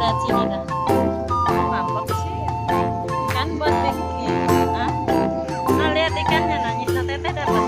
lihat sini dah. Ngambek sih. Ikan buat bikin. Hah? Nah, lihat ikannya, nah Nyisa Teteh dapat.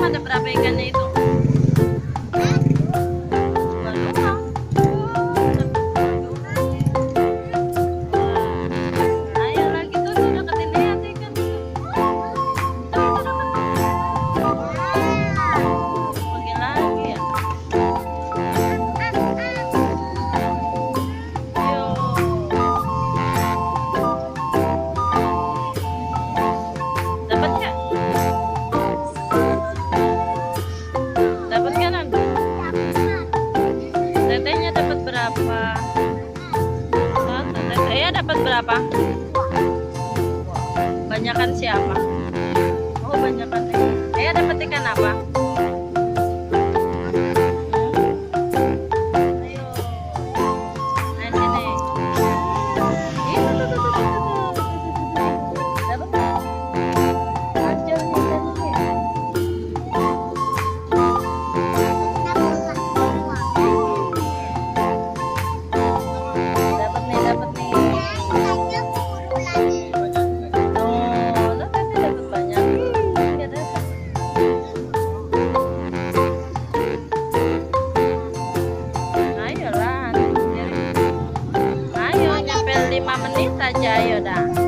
Ada berapa ikannya itu? Ayo lagi tuh deketin lihat ikan itu. Pergi lagi ya. Ayo. Dapat nggak? Tetehnya dapat berapa? Teteh dapat berapa? Banyakan siapa? Oh, banyakan Teteh. Dapat ikan apa? Ayo. Nah, sini. Dapat nggak? Hancur nih ikannya. Ayo, nyampe 5 menit aja, ayo dah.